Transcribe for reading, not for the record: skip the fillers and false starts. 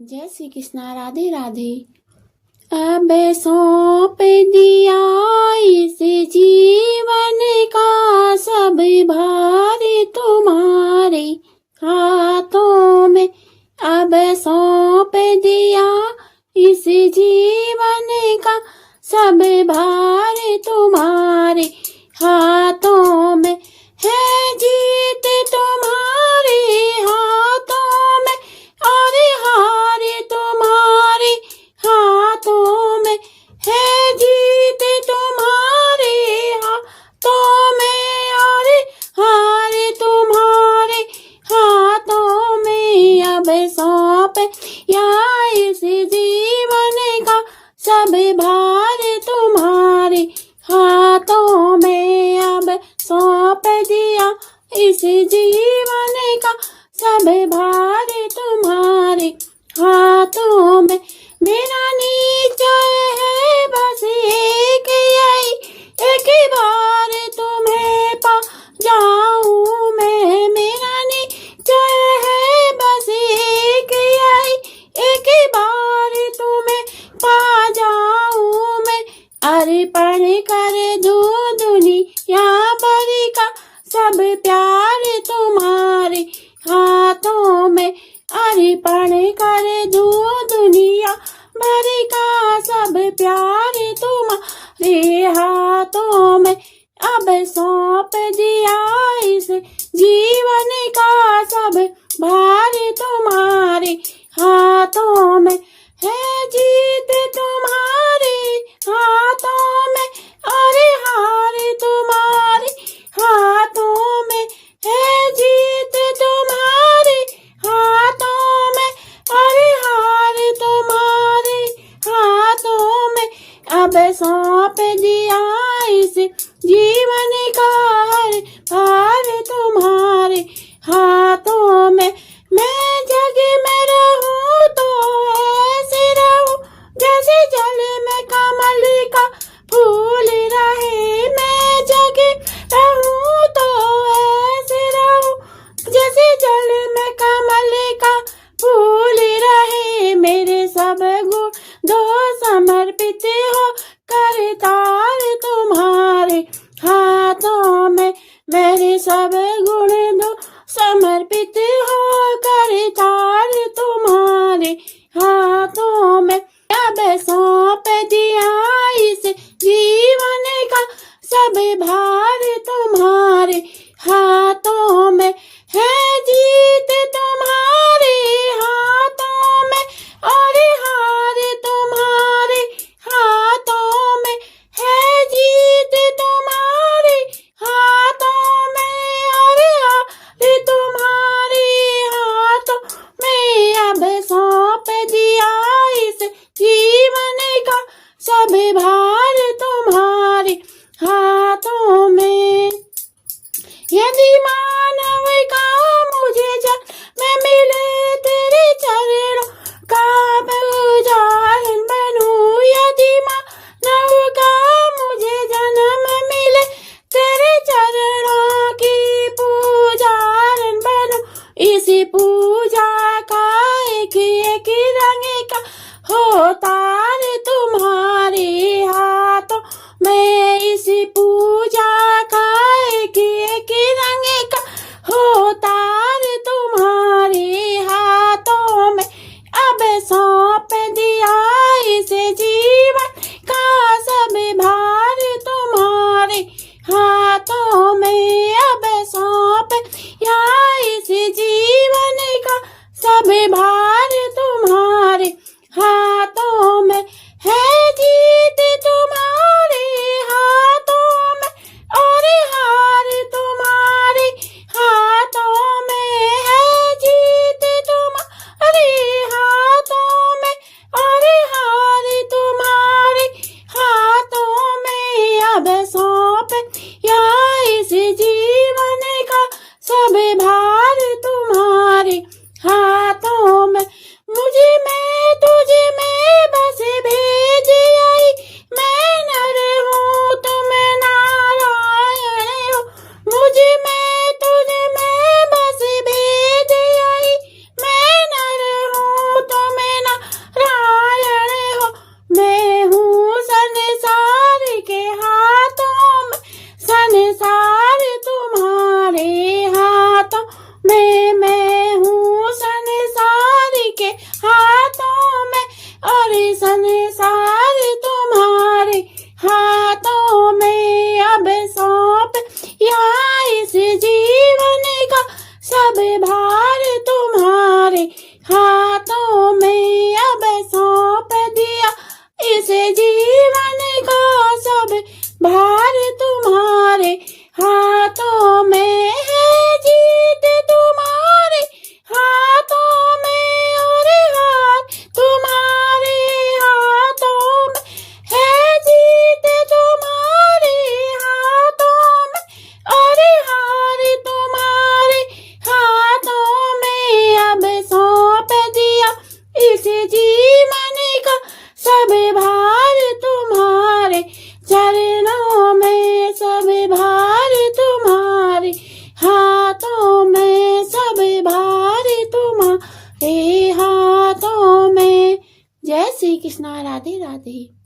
जय श्री कृष्णा। राधे राधे। अब सौंप दिया इस जीवन का सब भार तुम्हारे हाथों में। अब सौंप दिया इस जीवन का सब भार तुम्हारे हाथों में। है जीत तुम्हारे हाथों में और हार तुम्हारे हाथों में। है जीत तुम्हारे हाथों में और हार तुम्हारे हाथों में। अब सौंप या इस जीवन का सब भार तुम्हारे हाथों में। अब सौंप दिया इस जीवन का सब भार तुम्हारे हाथों में। मेरा निश्चय है बस एक यही, एक बार तुम्हें पा जाऊं मैं। मेरा निश्चय है बस एक यही, एक बार तुम्हें पा जाऊं मैं। अर्पण कर दूं दुनिया भर का सब प्यार तुम्हारे हाथों में। अर्पण कर दूं दुनिया भर का सब प्यार तुम्हारे हाथों में। अब सौंप दिया इस जीवन का सब भार तुम्हारे हाथों में। है जीत तुम्हारे हाथों में और हार तुम्हारे हाथों में। है जीत तुम्हारे हाथों में और हार तुम्हारे हाथों में। अब सौंप दिया इस जीवन का हर भार तुम्हारे हाथों में। मैं जग में रहूं तो ऐसे रहूं जैसे जल में कमल का फूल रहे। मैं जग रहूं तो ऐसे रहूं जैसे जल में कमल का फूल रहे। मेरे सब गुण दो समर्पित हो करतार तुम्हारे हाथों में। मेरे सब गुण दो समर्पित हो करतार तुम्हारे हाथों में। अब सौंप दिया इस जीवन का सब भार तुम्हारे हाथों में। है जीत तुम्हारे हाथों में और हार तुम्हारे हाथों में। है जीत तुम्हारे हाथों में और हार तुम्हारे हाथों में। अब सौंप दिया इस जीवन का सब भार तुम्हारे हाथों में। यदि मानव का मुझे जन्म मिले तेरे चरणों का मैं उदाहरण बनूं। यदि मानव का मुझे जन्म मिले तेरे चरणों की पूजारन बनूं। इसी पूजा का एक एक रंग का हो तार तुम्हारे हाथों में। इसी पूजा का एक एक रंग का हो तार तुम्हारे हाथों में। अब सौंप दिया इस जीवन का सब भार तुम्हारे हाथों में। अब सौंप या इस जीवन का सब भार तुम्हारे हाथों में। है जीत तुम्हारे हाथों में और हार तुम्हारे हाथों में। है जीत तुम्हारे हाथों में और हार तुम्हारे हाथों में। अब सौंप या इस जीवन का सब भार तुम्हारे हाथों में। हाथों में और संसार तुम्हारे हाथों में अब सौंप या इस जीवन का सब भार तुम्हारे हाथों में अब सौंप दिया इस जीवन का सब भार तुम्हारे हाथों में है जीत तुम्हारे हाथों में और हार तुम्हारे हाथों में है जीत तुम्हारे हाथों में और हार तुम्हारे हाथों में अब सौंप दिया इस जीवन का सब भार तुम्हारे चरणों में सब भार तुम्हारे हाथों में सब भार तुम्हारे हाथों में। जय श्री कृष्णा। राधे राधे।